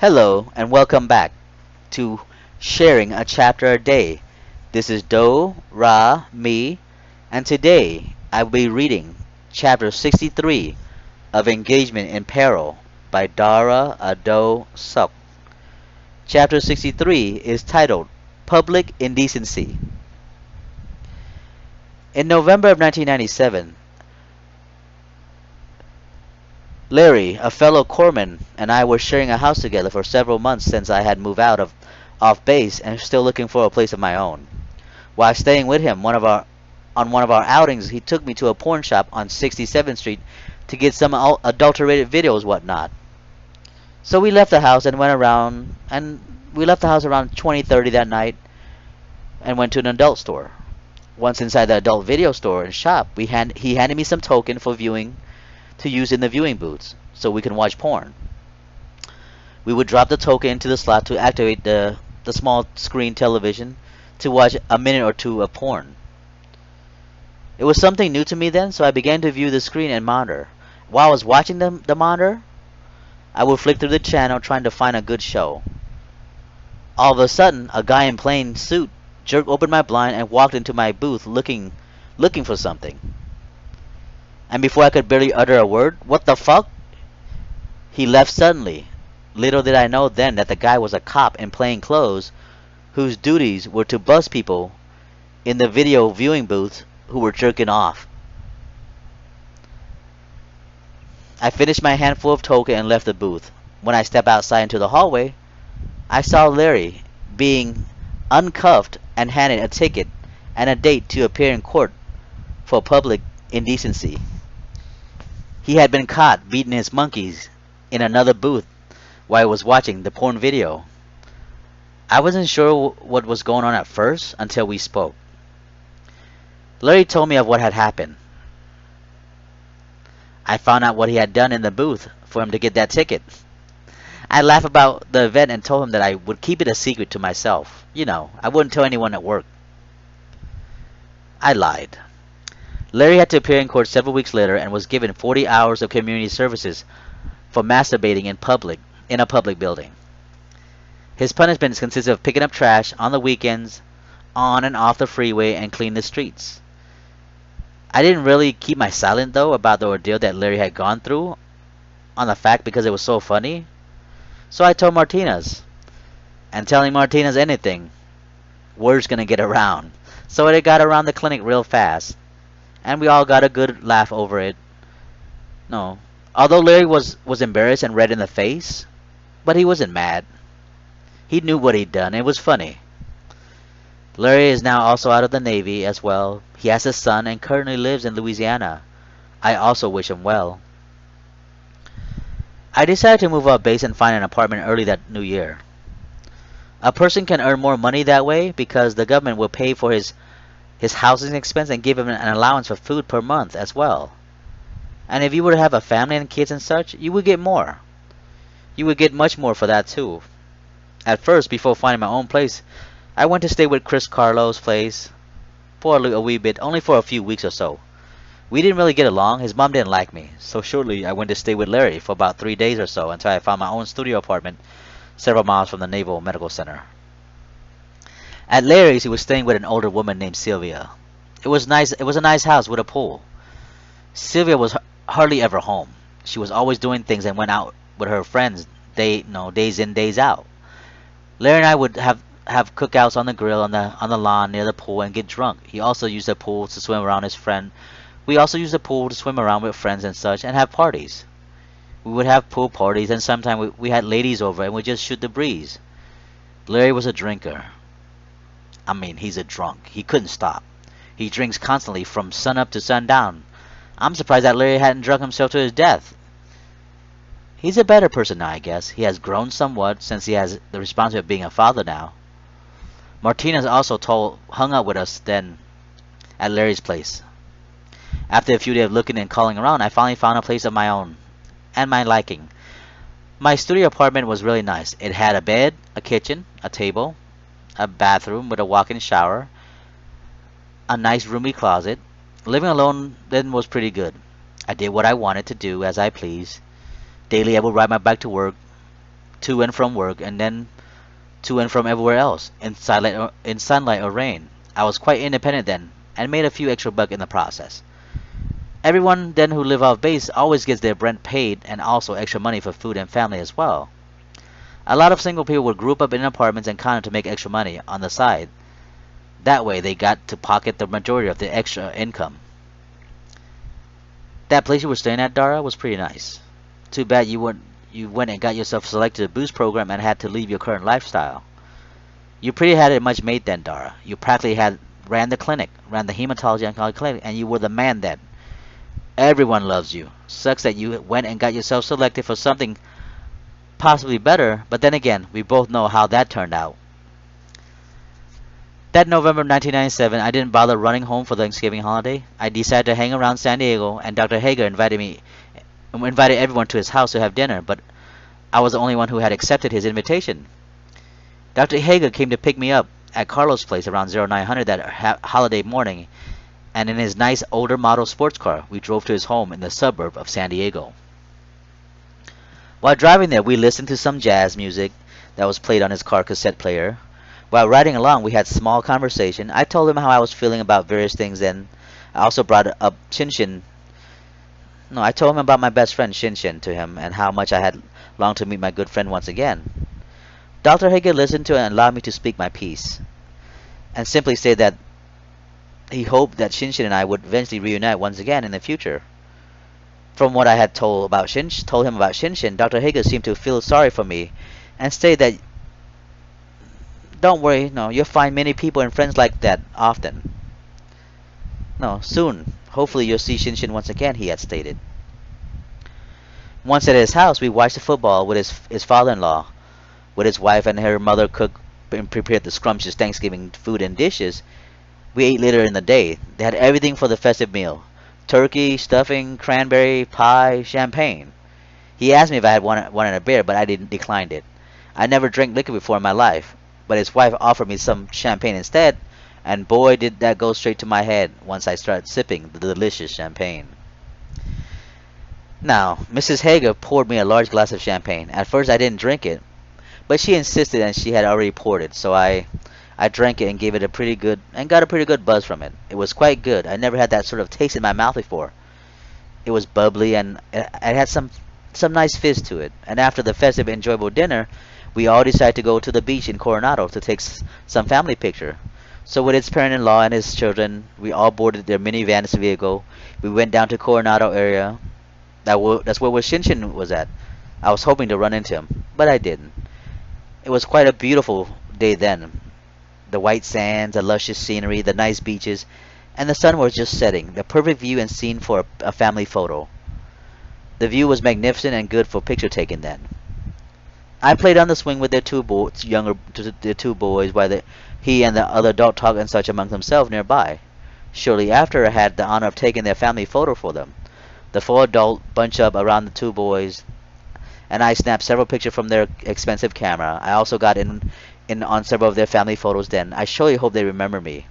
Hello and welcome back to Sharing a Chapter a Day. This is Do, Ra, me, and today I will be reading Chapter 63 of Engagement in Peril by Dara, Odoe, Suk. Chapter 63 is titled Public Indecency. In November of 1997, Larry, a fellow corpsman, and I were sharing a house together for several months since I had moved out of off base and still looking for a place of my own. While staying with him on one of our outings, he took me to a porn shop on 67th Street to get some adulterated videos, whatnot. So we left the house and went around, and we left the house around 20:30 that night and went to an adult store. Once inside the adult video store and shop, he handed me some token for viewing to use in the viewing booths so we can watch porn. We would drop the token into the slot to activate the small screen television to watch a minute or two of porn. It was something new to me then, so I began to view the screen and monitor. While I was watching the monitor, I would flick through the channel trying to find a good show. All of a sudden, a guy in plain suit jerked open my blind and walked into my booth looking for something. And before I could barely utter a word, "What the fuck?" he left suddenly. Little did I know then that the guy was a cop in plain clothes whose duties were to buzz people in the video viewing booths who were jerking off. I finished my handful of token and left the booth. When I stepped outside into the hallway, I saw Larry being uncuffed and handed a ticket and a date to appear in court for public indecency. He had been caught beating his monkeys in another booth while I was watching the porn video. I wasn't sure what was going on at first until we spoke. Larry told me of what had happened. I found out what he had done in the booth for him to get that ticket. I laughed about the event and told him that I would keep it a secret to myself. I wouldn't tell anyone at work. I lied. Larry had to appear in court several weeks later and was given 40 hours of community services for masturbating in a public building. His punishment consisted of picking up trash on the weekends, on and off the freeway, and clean the streets. I didn't really keep my silent though about the ordeal that Larry had gone through on the fact because it was so funny. So I told Martinez. And telling Martinez anything, word's gonna get around. So it got around the clinic real fast. And we all got a good laugh over it. No. Although Larry was embarrassed and red in the face, but he wasn't mad. He knew what he'd done. It was funny. Larry is now also out of the Navy as well. He has a son and currently lives in Louisiana. I also wish him well. I decided to move off base and find an apartment early that new year. A person can earn more money that way because the government will pay for his housing expense and give him an allowance for food per month as well. And if you were to have a family and kids and such, you would get more. You would get much more for that too. At first, before finding my own place, I went to stay with Chris Carlo's place for a wee bit, only for a few weeks or so. We didn't really get along. His mom didn't like me, so shortly I went to stay with Larry for about 3 days or so until I found my own studio apartment several miles from the Naval Medical Center. At Larry's, he was staying with an older woman named Sylvia. It was nice. It was a nice house with a pool. Sylvia was hardly ever home. She was always doing things and went out with her friends days in, days out. Larry and I would have cookouts on the grill on the lawn near the pool and get drunk. He also used the pool to swim around his friend. We also used the pool to swim around with friends and such and have parties. We would have pool parties and sometimes we had ladies over and we'd just shoot the breeze. Larry was a drinker. I mean, he's a drunk. He couldn't stop. He drinks constantly from sunup to sundown. I'm surprised that Larry hadn't drunk himself to his death. He's a better person now, I guess. He has grown somewhat since he has the responsibility of being a father now. Martinez also hung out with us then at Larry's place. After a few days of looking and calling around, I finally found a place of my own and my liking. My studio apartment was really nice. It had a bed, a kitchen, a table, a bathroom with a walk-in shower, a nice roomy closet. Living alone then was pretty good. I did what I wanted to do as I pleased. Daily I would ride my bike to work, to and from work, and then to and from everywhere else, in sunlight or rain. I was quite independent then, and made a few extra bucks in the process. Everyone then who live off base always gets their rent paid and also extra money for food and family as well. A lot of single people would group up in apartments and condos to make extra money on the side. That way they got to pocket the majority of the extra income. That place you were staying at, Dara, was pretty nice. Too bad you went and got yourself selected to the boost program and had to leave your current lifestyle. You pretty had it much made then, Dara. You practically had ran the clinic, ran the hematology oncology clinic, and you were the man then. Everyone loves you. Sucks that you went and got yourself selected for something possibly better, but then again, we both know how that turned out. That November 1997, I didn't bother running home for the Thanksgiving holiday. I decided to hang around San Diego, and Dr. Hager invited everyone to his house to have dinner, but I was the only one who had accepted his invitation. Dr. Hager came to pick me up at Carlos' place around 0900 that holiday morning, and in his nice older model sports car, we drove to his home in the suburb of San Diego. While driving there, we listened to some jazz music that was played on his car cassette player. While riding along, we had small conversation. I told him how I was feeling about various things, and I also brought up Shinshin. No, I told him about my best friend Shinshin to him, and how much I had longed to meet my good friend once again. Dr. Hager listened to it and allowed me to speak my piece, and simply said that he hoped that Shinshin and I would eventually reunite once again in the future. From what I had told him about Shinshin, Dr. Hager seemed to feel sorry for me, and stated that, "Don't worry, no, you'll find many people and friends like that often. No, soon. Hopefully you'll see Shinshin once again," he had stated. Once at his house, we watched the football with his father-in-law, with his wife and her mother cook and prepared the scrumptious Thanksgiving food and dishes. We ate later in the day. They had everything for the festive meal: turkey, stuffing, cranberry, pie, champagne. He asked me if I had wanted a beer, but I declined it. I never drank liquor before in my life, but his wife offered me some champagne instead, and boy did that go straight to my head once I started sipping the delicious champagne. Now, Mrs. Hager poured me a large glass of champagne. At first I didn't drink it, but she insisted and she had already poured it, so I drank it and gave it got a pretty good buzz from it. It was quite good. I never had that sort of taste in my mouth before. It was bubbly and it had some nice fizz to it. And after the festive enjoyable dinner, we all decided to go to the beach in Coronado to take some family picture. So with his parent-in-law and his children, we all boarded their minivan's vehicle. We went down to Coronado area. That's where Shinshin was at. I was hoping to run into him, but I didn't. It was quite a beautiful day then. The white sands, the luscious scenery, the nice beaches, and the sun was just setting. The perfect view and scene for a family photo. The view was magnificent and good for picture taking then. I played on the swing with their two boys, while he and the other adult talked and such among themselves nearby. Shortly after, I had the honor of taking their family photo for them. The four adults bunched up around the two boys, and I snapped several pictures from their expensive camera. I also got in on several of their family photos then. I surely hope they remember me,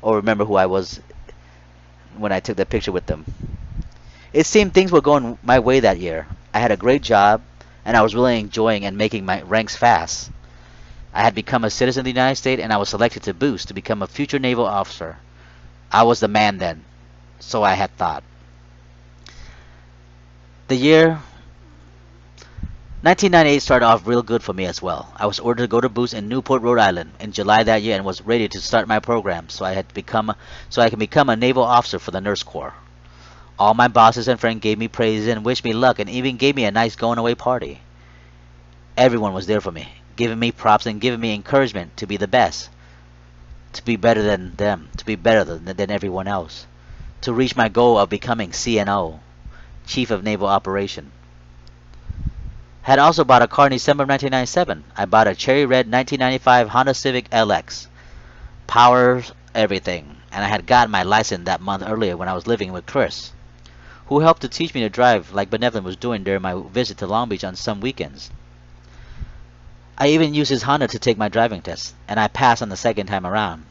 or remember who I was when I took the picture with them. It seemed things were going my way that year. I had a great job, and I was really enjoying and making my ranks fast. I had become a citizen of the United States, and I was selected to boost to become a future naval officer. I was the man then, so I had thought. The year 1998 started off real good for me as well. I was ordered to go to boost in Newport, Rhode Island in July that year and was ready to start my program so I can become a naval officer for the Nurse Corps. All my bosses and friends gave me praises and wished me luck and even gave me a nice going away party. Everyone was there for me, giving me props and giving me encouragement to be the best, to be better than them, to be better than everyone else, to reach my goal of becoming CNO, Chief of Naval Operation. Had also bought a car in December of 1997. I bought a cherry red 1995 Honda Civic LX. Power everything. And I had gotten my license that month earlier when I was living with Chris, who helped to teach me to drive like Benevolent was doing during my visit to Long Beach on some weekends. I even used his Honda to take my driving test, and I passed on the second time around.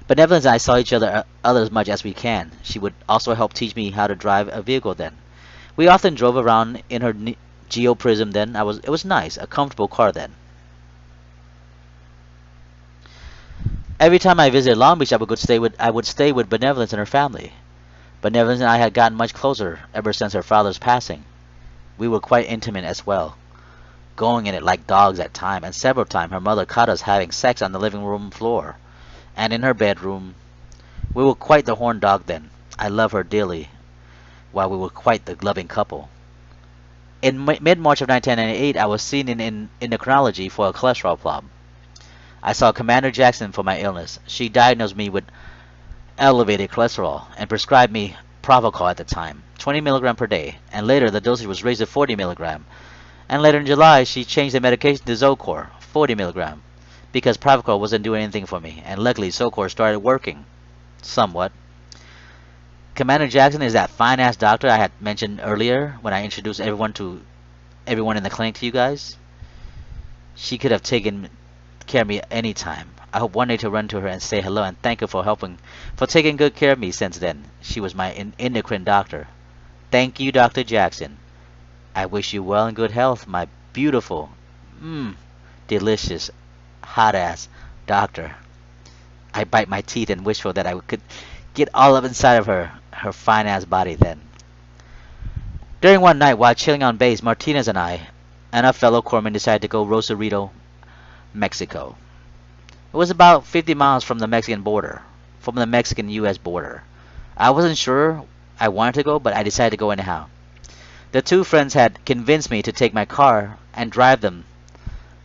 Benevolent and I saw each other as much as we can. She would also help teach me how to drive a vehicle then. We often drove around in her Geo Prism then. It was nice, a comfortable car then. Every time I visited Long Beach, I would stay with Benevolence and her family. Benevolence and I had gotten much closer ever since her father's passing. We were quite intimate as well, going in it like dogs at times, and several times her mother caught us having sex on the living room floor and in her bedroom. We were quite the horn dog then. I loved her dearly, while we were quite the loving couple. In mid-March of 1998, I was seen in endocrinology for a cholesterol problem. I saw Commander Jackson for my illness. She diagnosed me with elevated cholesterol and prescribed me Provocol at the time, 20 milligram per day, and later the dosage was raised to 40 milligram. And later in July, she changed the medication to Zocor, 40 milligram, because Provocol wasn't doing anything for me, and luckily Zocor started working, somewhat. Commander Jackson is that fine-ass doctor I had mentioned earlier when I introduced everyone in the clinic to you guys. She could have taken care of me any time. I hope one day to run to her and say hello and thank her for taking good care of me since then. She was my endocrine doctor. Thank you, Dr. Jackson. I wish you well and good health, my beautiful, delicious, hot-ass doctor. I bite my teeth and wish for that I could get all up inside of her fine-ass body then. During one night while chilling on base, Martinez and I and a fellow corpsman decided to go Rosarito, Mexico. It was about 50 miles from the Mexican-U.S. border. I wasn't sure I wanted to go, but I decided to go anyhow. The two friends had convinced me to take my car and drive them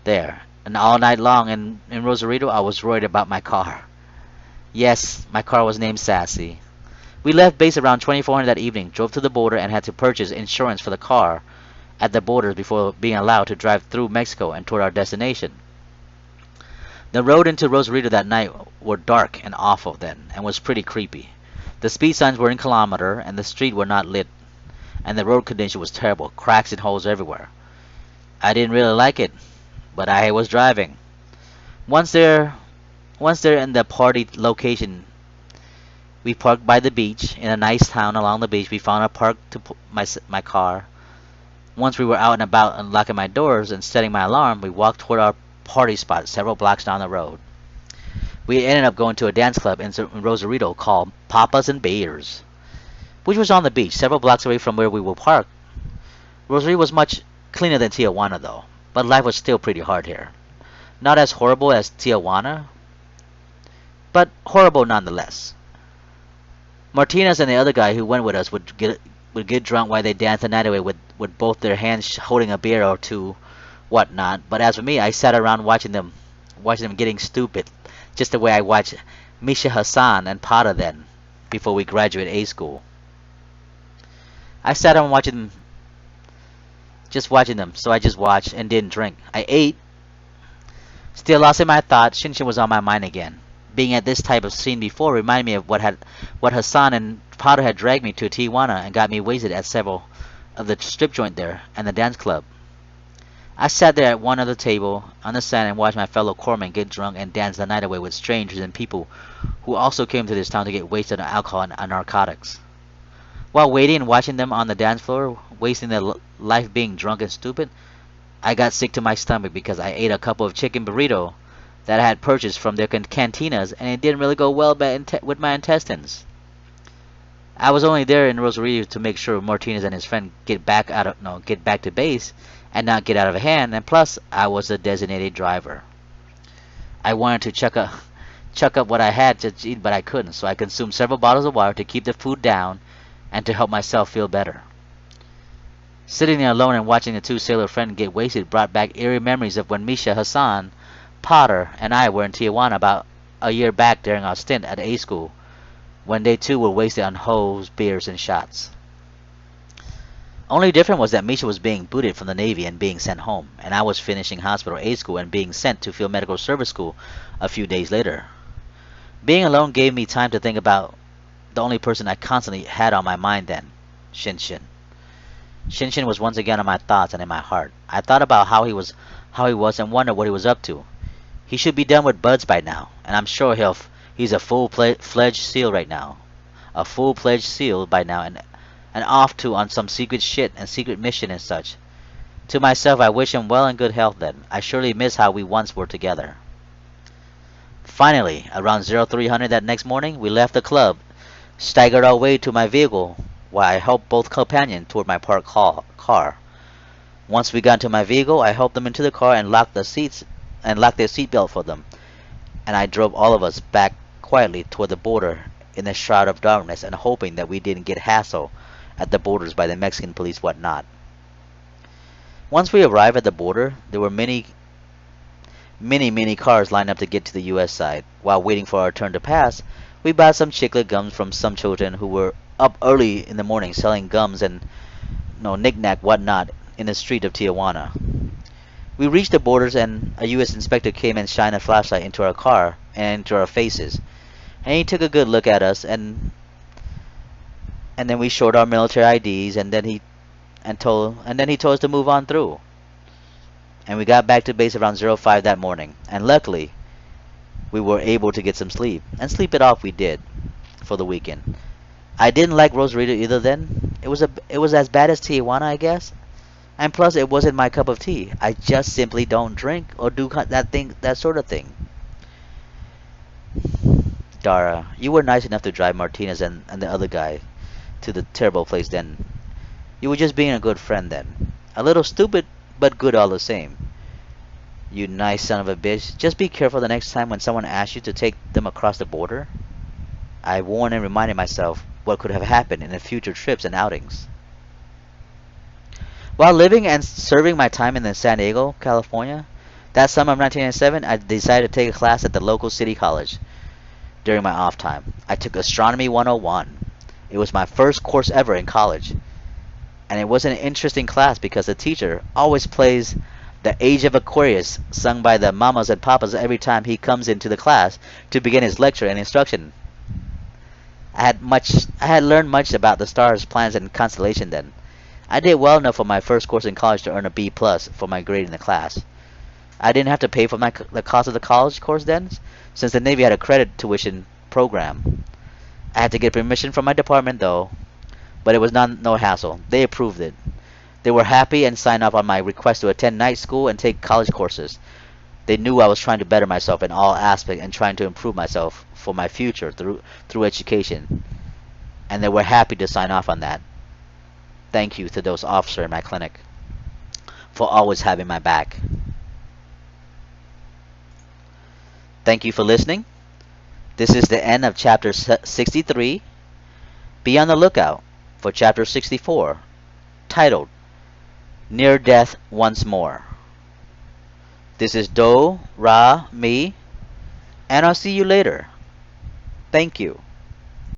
there, and all night long in Rosarito I was worried about my car. Yes, my car was named Sassy. We left base around 2400 that evening, drove to the border, and had to purchase insurance for the car at the borders before being allowed to drive through Mexico and toward our destination. The road into Rosarito that night were dark and awful then, and was pretty creepy. The speed signs were in kilometer, and the street were not lit, and the road condition was terrible, cracks and holes everywhere. I didn't really like it, but I was driving. Once there in the party location, we parked by the beach in a nice town along the beach. We found a park to put my car. Once we were out and about unlocking my doors and setting my alarm, we walked toward our party spot several blocks down the road. We ended up going to a dance club in Rosarito called Papas and Bears, which was on the beach, several blocks away from where we were parked. Rosarito was much cleaner than Tijuana though, but life was still pretty hard here. Not as horrible as Tijuana, but horrible nonetheless. Martinez and the other guy who went with us would get drunk while they danced the night away with both their hands holding a beer or two, whatnot. But as for me, I sat around watching them getting stupid, just the way I watched Misha Hassan and Pata then, before we graduated A school. I sat around watching them, so I just watched and didn't drink. I ate. Still lost in my thoughts, Shinshin was on my mind again. Being at this type of scene before reminded me of what Hassan and Pata had dragged me to Tijuana and got me wasted at several of the strip joint there and the dance club. I sat there at one other table on the sand and watched my fellow corpsmen get drunk and dance the night away with strangers and people who also came to this town to get wasted on alcohol and narcotics. While waiting and watching them on the dance floor, wasting their life being drunk and stupid, I got sick to my stomach because I ate a couple of chicken burrito that I had purchased from their cantinas, and it didn't really go well with my intestines. I was only there in Rosarito to make sure Martinez and his friend get back to base and not get out of hand, and plus I was the designated driver. I wanted to chuck up what I had to eat, but I couldn't, so I consumed several bottles of water to keep the food down and to help myself feel better. Sitting there alone and watching the two sailor friends get wasted brought back eerie memories of when Misha, Hassan, Potter, and I were in Tijuana about a year back during our stint at A school, when they too were wasted on hoes, beers, and shots. Only different was that Misha was being booted from the Navy and being sent home, and I was finishing hospital A school and being sent to field medical service school a few days later. Being alone gave me time to think about the only person I constantly had on my mind then, Shinshin. Shinshin was once again on my thoughts and in my heart. I thought about how he was and wondered what he was up to. He should be done with buds by now, and I'm sure he's a full-fledged SEAL right now. A full-fledged SEAL by now, and off to on some secret shit and secret mission and such. To myself, I wish him well and good health then. I surely miss how we once were together. Finally, around 0300 that next morning, we left the club, staggered our way to my vehicle, while I helped both companions toward my parked car. Once we got into my vehicle, I helped them into the car and locked their seatbelt for them, and I drove all of us back quietly toward the border in a shroud of darkness and hoping that we didn't get hassled at the borders by the Mexican police whatnot. Once we arrived at the border, there were many cars lined up to get to the U.S. side. While waiting for our turn to pass, we bought some chiclet gums from some children who were up early in the morning selling gums and knick-knack whatnot in the street of Tijuana. We reached the borders and a U.S. inspector came and shined a flashlight into our car and into our faces. And he took a good look at us and then we showed our military IDs and then he told us to move on through. And we got back to base around 05 that morning. And luckily, we were able to get some sleep. And sleep it off we did for the weekend. I didn't like Rosarito either then. It was as bad as Tijuana, I guess. And plus, it wasn't my cup of tea. I just simply don't drink or do that sort of thing. Dara, you were nice enough to drive Martinez and the other guy to the terrible place then. You were just being a good friend then. A little stupid, but good all the same. You nice son of a bitch. Just be careful the next time when someone asks you to take them across the border. I warned and reminded myself what could have happened in the future trips and outings. While living and serving my time in San Diego, California, that summer of 1997, I decided to take a class at the local city college during my off time. I took Astronomy 101. It was my first course ever in college. And it was an interesting class because the teacher always plays The Age of Aquarius sung by the mamas and papas every time he comes into the class to begin his lecture and instruction. I had learned much about the stars, planets, and constellation then. I did well enough for my first course in college to earn a B+ for my grade in the class. I didn't have to pay for the cost of the college course then, since the Navy had a credit tuition program. I had to get permission from my department though, but it was no hassle. They approved it. They were happy and signed off on my request to attend night school and take college courses. They knew I was trying to better myself in all aspects and trying to improve myself for my future through education. And they were happy to sign off on that. Thank you to those officers in my clinic for always having my back. Thank you for listening. This is the end of chapter 63. Be on the lookout for chapter 64, titled Near Death Once More. This is Do, Ra, Mi, and I'll see you later. Thank you.